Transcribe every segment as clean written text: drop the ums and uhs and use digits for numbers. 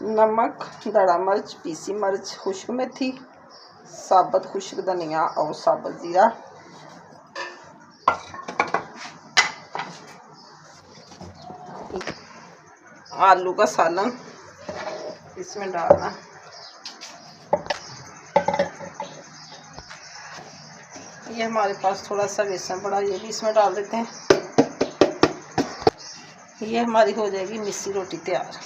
नमक, दड़ा मिर्च, पीसी मिर्च, खुश्क मेथी, साबुत खुश्क धनिया और साबुत ज़ीरा। आलू का सालन इसमें डालना। ये हमारे पास थोड़ा सा बेसन पड़ा, ये भी इसमें डाल देते हैं। ये हमारी हो जाएगी मिस्सी रोटी तैयार।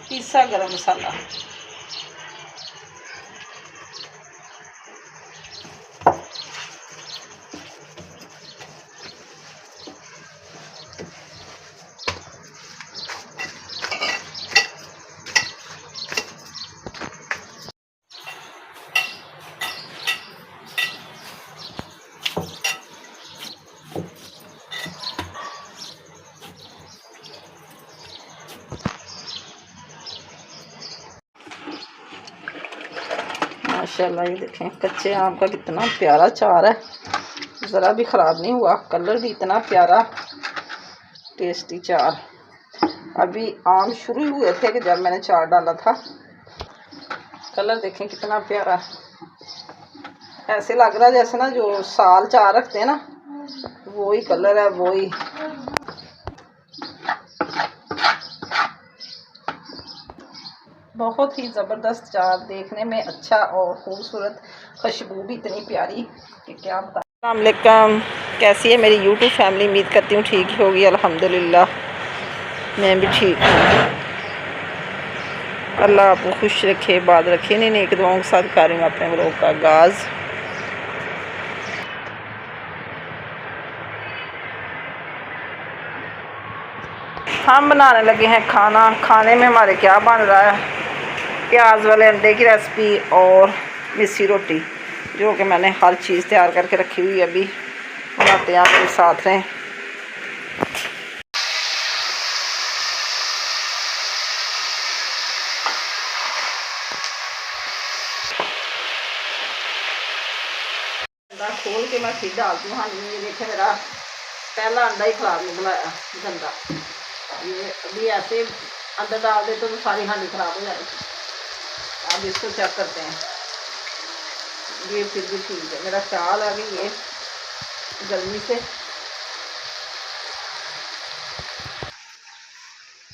पिसा गरम मसाला, माशाल्लाह। ये देखें कच्चे आम का कितना प्यारा चार है, ज़रा भी ख़राब नहीं हुआ, कलर भी इतना प्यारा, टेस्टी चार। अभी आम शुरू ही हुए थे कि जब मैंने चार डाला था। कलर देखें कितना प्यारा, ऐसे लग रहा है जैसे ना जो साल चार रखते हैं ना, वो ही कलर है, वो ही। बहुत ही ज़बरदस्त चार, देखने में अच्छा और ख़ूबसूरत, खुशबू भी इतनी प्यारी कि क्या बता। अस्सलाम वालेकुम, कैसी है मेरी यूट्यूब फैमिली? उम्मीद करती हूँ ठीक ही होगी। अल्हम्दुलिल्लाह मैं भी ठीक हूँ। अल्लाह आपको खुश रखे, बात रखे। नहीं नेक दुआओं के साथ कर रही हूँ अपने व्लॉग का आगाज़। हम बनाने लगे हैं खाना। खाने में हमारे क्या बन रहा है, प्याज वाले अंडे की रेसिपी और मिस्सी रोटी, जो कि मैंने हर चीज़ तैयार करके रखी हुई है। अभी बनाते हैं, आपके साथ रहें। अंडा खोल के मैं फिर डालती हूँ। हाँ जी, ये देखें मेरा पहला अंडा ही ख़राब निकला है, गंदा। ये अभी ऐसे अंदर डाल दे तो सारी हांडी ख़राब हो जाएगी। अब इसको चेक करते हैं। ये फिर भी ठीक है, मेरा ख्याल है कि ये गर्मी से।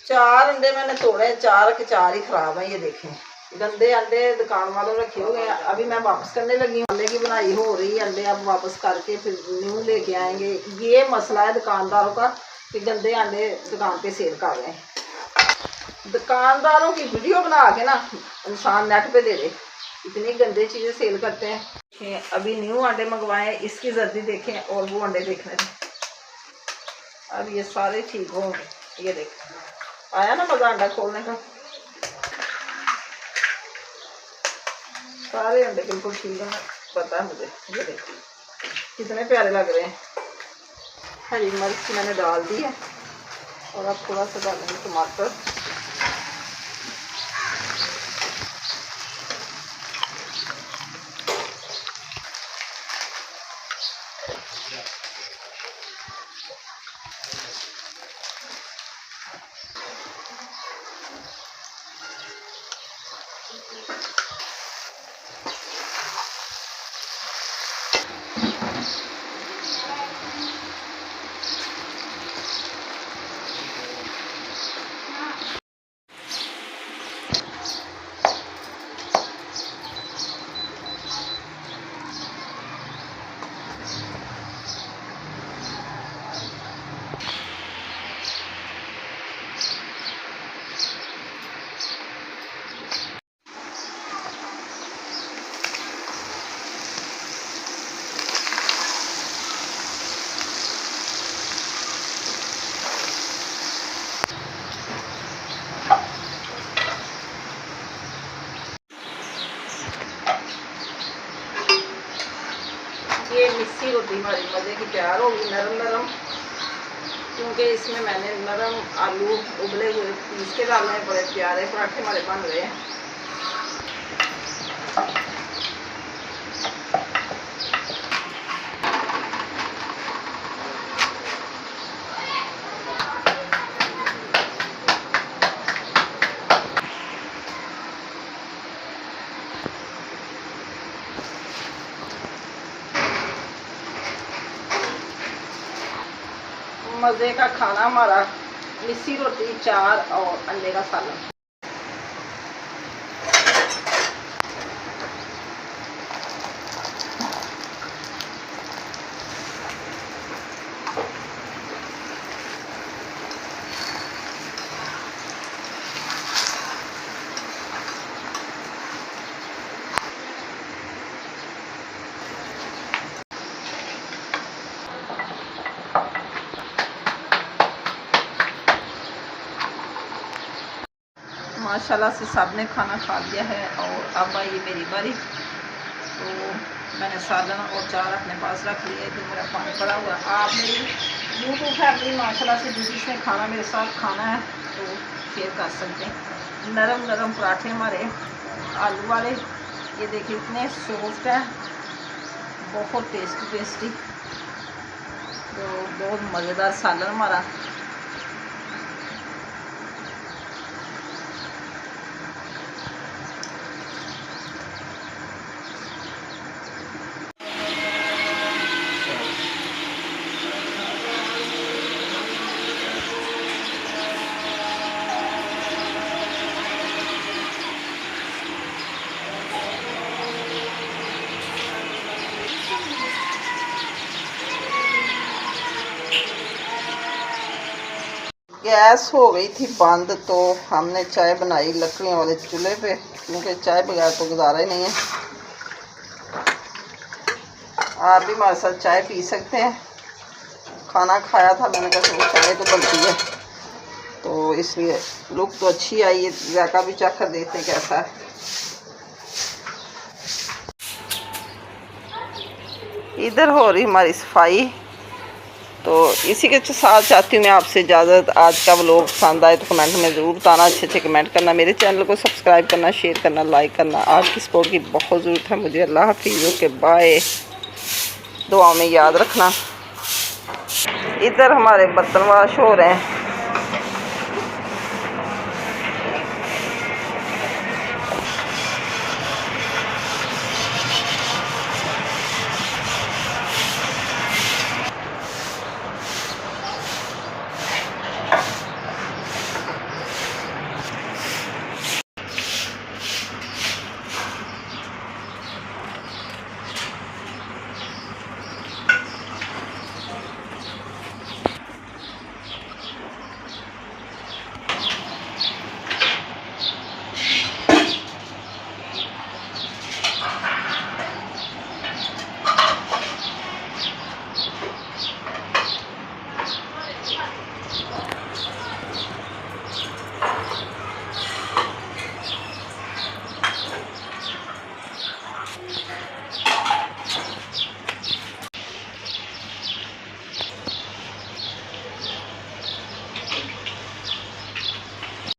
चार अंडे मैंने तोड़े, चार के चार ही ख़राब हैं। ये देखें गंदे अंडे दुकान वालों रखे हुए हैं। अभी मैं वापस करने लगी हूँ। अंडे की बनाई हो रही है, अंडे अब वापस करके फिर न्यू लेके आएंगे। ये मसला है दुकानदारों का कि गंदे अंडे दुकान पे सेल कर रहे हैं। दुकानदारों की वीडियो बना के ना इंसान नेट पे दे दे, इतनी गंदे चीज़ें सेल करते हैं। अभी न्यू अंडे मंगवाए, इसकी जर्दी देखें और वो अंडे देखने थे। अब ये सारे ठीक होंगे। ये देखें, आया ना मज़ा अंडा खोलने का। सारे अंडे बिल्कुल ठीक है, पता है मुझे। ये देखिए कितने प्यारे लग रहे हैं। हरी मिर्च मैंने डाल दी है और अब थोड़ा सा डालेंगे टमाटर। ये मिस्सी रोटी हमारी मज़े की तैयार होगी, नरम नरम। क्योंकि इसमें मैंने नरम आलू उबले हुए पीस के डालने हैं। बड़े प्यारे पराठे हमारे बन रहे हैं। मज़े का खाना हमारा, मिस्सी रोटी, चार और अंडे का सालन। माशाल्लाह से सब ने खाना खा लिया है और अब आई मेरी बारी। तो मैंने सालन और चार अपने पास रख लिया। तो मेरा पानी पड़ा हुआ। आप मेरी यूट्यूब फैमिली माशाल्लाह से जिसने खाना मेरे साथ खाना है तो शेयर कर सकते हैं। नरम नरम पराठे हमारे आलू वाले, ये देखिए इतने सॉफ्ट है, बहुत टेस्टी। तो बहुत मज़ेदार सालन हमारा। गैस हो गई थी बंद, तो हमने चाय बनाई लकड़ियों वाले चूल्हे पे, क्योंकि चाय बगैर तो गुजारा ही नहीं है। आप भी हमारे साथ चाय पी सकते हैं। खाना खाया था, मैंने कहा चाय तो बनती है, तो इसलिए लुक तो अच्छी आई है। जायका भी चख कर देखते हैं कैसा है। इधर हो रही हमारी सफाई। तो इसी के साथ चाहती हूँ मैं आपसे इजाज़त। आज का व्लॉग पसंद आए तो कमेंट में ज़रूर बताना, अच्छे कमेंट करना, मेरे चैनल को सब्सक्राइब करना, शेयर करना, लाइक करना। आपकी सपोर्ट की बहुत ज़रूरत है मुझे। अल्लाह हाफिज़, ओके बाय। दुआ में याद रखना। इधर हमारे बर्तन वाश हो रहे हैं।